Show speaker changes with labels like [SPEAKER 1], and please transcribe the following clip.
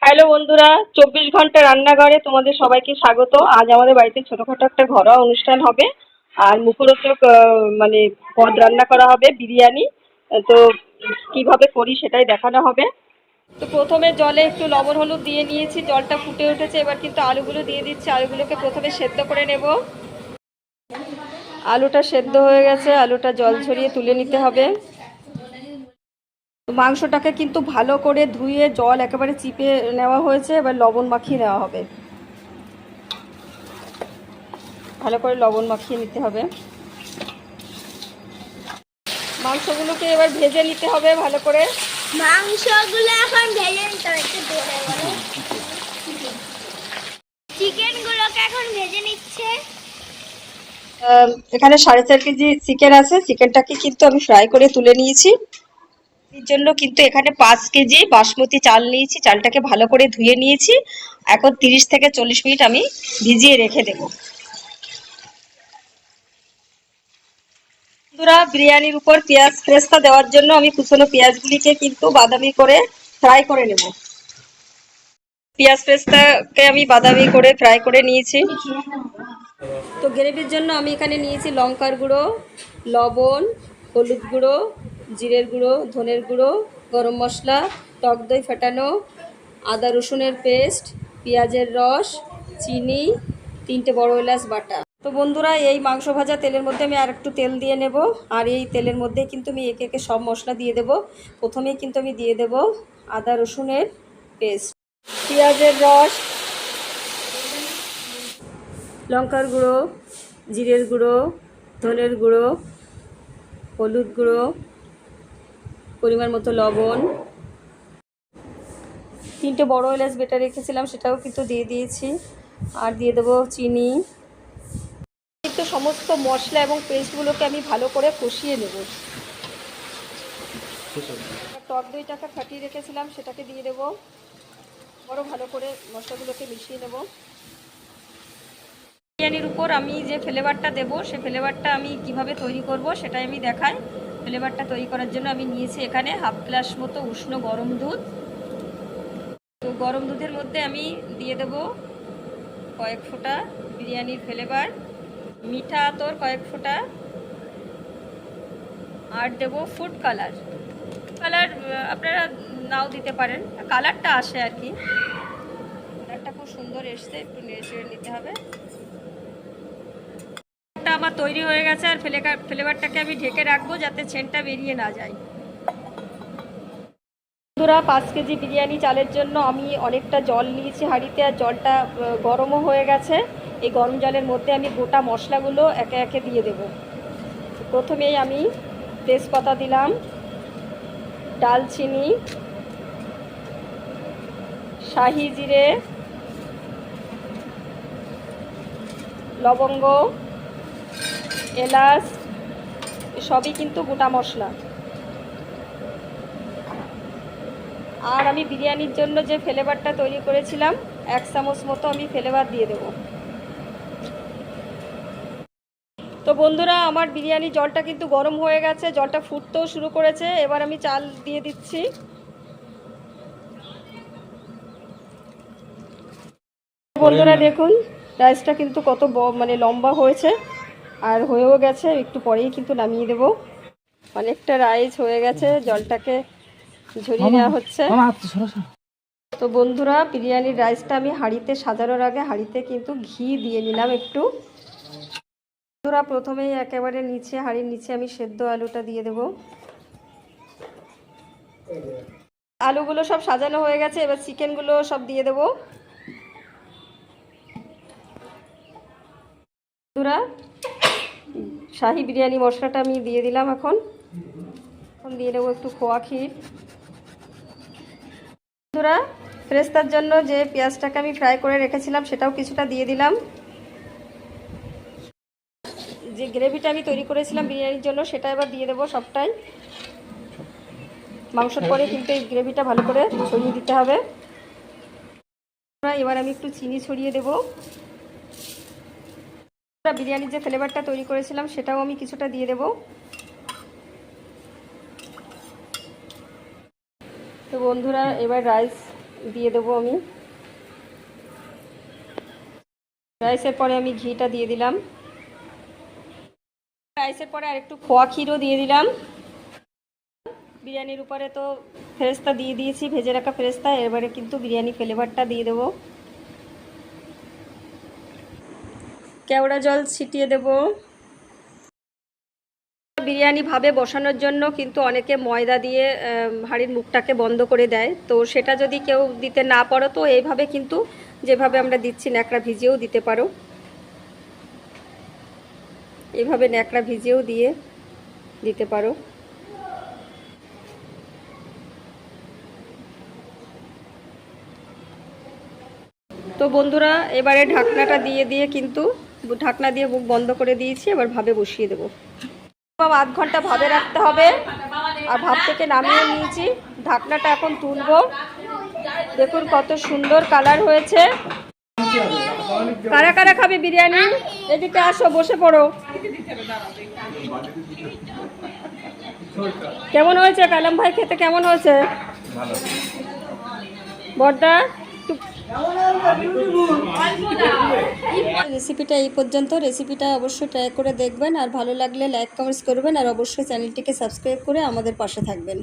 [SPEAKER 1] Hello বন্ধুরা, 24 ঘন্টা রান্নাঘরে তোমাদের সবাইকে স্বাগত। আজ আমাদের বাড়িতে ছোটখাটো একটা ঘরোয়া অনুষ্ঠান হবে। আর মুখরোচক মানে পদ রান্না করা হবে, বিরিয়ানি। তো কিভাবে করি সেটাই দেখানো হবে। তো প্রথমে জলে একটু লবণ হলুদ দিয়ে নিয়েছি, জলটা ফুটে উঠেছে। এবার কিন্তু আলুগুলো দিয়ে দিচ্ছি। আলুগুলোকে প্রথমে সেদ্ধ করে নেব। আলুটা সেদ্ধ হয়ে গেছে, আলুটা জল ঝরিয়ে তুলে নিতে হবে। মাংসটাকে কিন্তু ভালো করে ধুয়ে জল একেবারে চিপে নেওয়া হয়েছে। এবার লবণ মাখিয়ে নেওয়া হবে, ভালো করে লবণ মাখিয়ে নিতে হবে। মাংসগুলোকে এবার ভেজে নিতে হবে ভালো করে।
[SPEAKER 2] মাংসগুলো এখন ভেজে নিতে হবে, একটু ধরে বলো। চিকেনগুলোকে এখন ভেজে নিচ্ছে।
[SPEAKER 1] এখানে 4.5 কেজি চিকেন আছে। চিকেনটাকে কিন্তু আমি ফ্রাই করে তুলে নিয়েছি। এর জন্য কিন্তু এখানে 5 কেজি বাসমতি চাল নিয়েছি। চালটাকে ভালো করে ধুয়ে নিয়েছি। এখন 30 থেকে 40 মিনিট আমি ভিজিয়ে রেখে দেবো। বন্ধুরা, বিরিয়ানির উপর পেঁয়াজ ফ্রেস্তা দেওয়ার জন্য আমি কুচনো পেঁয়াজগুলিকে কিন্তু বাদামি করে ফ্রাই করে নেব। পেঁয়াজ ফ্রেস্তাকে আমি বাদামি করে ফ্রাই করে নিয়েছি। তো গ্রেভির জন্য আমি এখানে নিয়েছি লঙ্কার গুঁড়ো, লবণ, হলুদ গুঁড়ো, জিরের গুঁড়ো, ধনের গুঁড়ো, গরম মশলা, টক দই ফেটানো, আদা রসুনের পেস্ট, পেঁয়াজের রস, চিনি, 3টে বড় এলাচ বাটা। তো বন্ধুরা, এই মাংস ভাজা তেলের মধ্যে আমি আর একটু তেল দিয়ে নেব। আর এই তেলের মধ্যে কিন্তু আমি একে একে সব মশলা দিয়ে দেব। প্রথমেই কিন্তু আমি দিয়ে দেব আদা রসুনের পেস্ট, পেঁয়াজের রস, লঙ্কার গুঁড়ো, জিরের গুঁড়ো, ধনের গুঁড়ো, হলুদ গুঁড়ো, পরিমাণ মতো লবণ, 3টে বড় এলাচ বেটে রেখেছিলাম সেটাও কিন্তু দিয়ে দিয়েছি। আর দিয়ে দেবো চিনি। কিন্তু সমস্ত মশলা এবং পেস্টগুলোকে আমি ভালো করে কষিয়ে নেব। টক দইটাকে ফাটিয়ে রেখেছিলাম সেটাকে দিয়ে দেবো। বড় ভালো করে মশলাগুলোকে মিশিয়ে নেব। বিরিয়ানির উপর আমি যে ফ্লেভারটা দেবো সে ফ্লেভারটা আমি কিভাবে তৈরি করব সেটাই আমি দেখাই। ফ্লেভারটা তৈরি করার জন্য আমি নিয়েছি এখানে হাফ গ্লাস মতো উষ্ণ গরম দুধ। তো গরম দুধের মধ্যে আমি দিয়ে দেব কয়েক ফোঁটা বিরিয়ানির ফ্লেভার, মিঠা আতর কয়েক ফোঁটা, আর দেব ফুড কালার। কালার আপনারা নাও দিতে পারেন, কালারটা আসে আর কি। কালারটা খুব সুন্দর এসছে, একটু নেড়ে চেড়ে নিতে হবে। আমার তৈরি হয়ে গেছে। আর ফ্লেভারটাকে আমি ঢেকে রাখবো যাতে সেন্টটা বেরিয়ে না যায়। বন্ধুরা, 5 কেজি বিরিয়ানি চালের জন্য আমি অনেকটা জল নিয়েছি হাঁড়িতে। আর জলটা গরমও হয়ে গেছে। এই গরম জলের মধ্যে আমি গোটা মশলাগুলো একে একে দিয়ে দেব। প্রথমেই আমি তেজপাতা দিলাম, ডালচিনি, শাহি জিরে, লবঙ্গ, এলাচ, সবই কিন্তু গোটা মশলা। আর আমি বিরিয়ানির জন্য যে ফ্লেভারটা তৈরি করেছিলাম 1 চামচ মতো আমি ফ্লেভার দিয়ে দেব। তো বন্ধুরা, আমার বিরিয়ানি জলটা কিন্তু গরম হয়ে গেছে, জলটা ফুটতেও শুরু করেছে। এবার আমি চাল দিয়ে দিচ্ছি। বন্ধুরা দেখুন, রাইসটা কিন্তু কত মানে লম্বা হয়েছে আর হয়েও গেছে। একটু পরেই কিন্তু নামিয়ে দেব। অনেকটা রাইস হয়ে গেছে, জলটাকে ঝরিয়ে নেওয়া হচ্ছে। তো বন্ধুরা, বিরিয়ানির রাইসটা আমি হাঁড়িতে সাজানোর আগে হাঁড়িতে কিন্তু ঘি দিয়ে নিলাম একটু। বন্ধুরা, প্রথমেই একেবারে নিচে হাঁড়ির নিচে আমি সেদ্ধ আলুটা দিয়ে দেব। আলুগুলো সব সাজানো হয়ে গেছে। এবার চিকেনগুলো সব দিয়ে দেব। বন্ধুরা, শাহি বিরিয়ানি মশলাটা আমি দিয়ে দিলাম। এখন দিয়ে দেবো একটু খোয়া ক্ষীর। বন্ধুরা, ফ্রেস্তার জন্য যে পেঁয়াজটাকে আমি ফ্রাই করে রেখেছিলাম সেটাও কিছুটা দিয়ে দিলাম। যে গ্রেভিটা আমি তৈরি করেছিলাম বিরিয়ানির জন্য সেটা এবার দিয়ে দেবো সবটাই। মাংসের পরে কিন্তু এই গ্রেভিটা ভালো করে ছড়িয়ে দিতে হবে। এবার আমি একটু চিনি ছড়িয়ে দেবো। বিরিয়ানির যে ফ্লেভারটা তৈরি করেছিলাম সেটাও আমি কিছুটা দিয়ে দেব। তো বন্ধুরা, এবার রাইস দিয়ে দেবো আমি। রাইসের পরে আমি ঘিটা দিয়ে দিলাম। রাইসের পরে আর একটু খোয়া ক্ষীরও দিয়ে দিলাম। বিরিয়ানির উপরে তো ফেরেস্তা দিয়ে দিয়েছি, ভেজে রাখা ফেরেস্তা। এবারে কিন্তু বিরিয়ানি ফ্লেভারটা দিয়ে দেবো। কেওড়া জল ছিটিয়ে দেব। বিরিয়ানি ভাবে বসানোর জন্য কিন্তু অনেকে ময়দা দিয়ে হাঁড়ির মুখটাকে বন্ধ করে দেয়, তো সেটা যদি কেউ দিতে না পারো তো এইভাবে কিন্তু যেভাবে আমরা দিচ্ছি ন্যাকড়া ভিজিয়েও দিতে পারো। এইভাবে ন্যাকড়া ভিজিয়েও দিতে পারো। তো বন্ধুরা, এবারে ঢাকনাটা দিয়ে কিন্তু ঢাকনা দিয়ে মুখ বন্ধ করে দিয়েছি। এবার ভাবে বসিয়ে দেবো। আধ ঘন্টা ভাবে রাখতে হবে। আর ভাত থেকে নামিয়ে নিয়েছি, ঢাকনাটা এখন তুলবো। দেখুন কত সুন্দর কালার হয়েছে। কারা কারা খাবে বিরিয়ানি? এদিকে আসো, বসে পড়ো। কেমন হয়েছে কালাম ভাই, খেতে কেমন হয়েছে? বড়দা, রেসিপিটা এই পর্যন্ত। রেসিপিটা অবশ্যই ট্রাই করে দেখবেন, আর ভালো লাগলে লাইক কমেন্টস করবেন, আর অবশ্যই চ্যানেলটিকে সাবস্ক্রাইব করে আমাদের পাশে থাকবেন।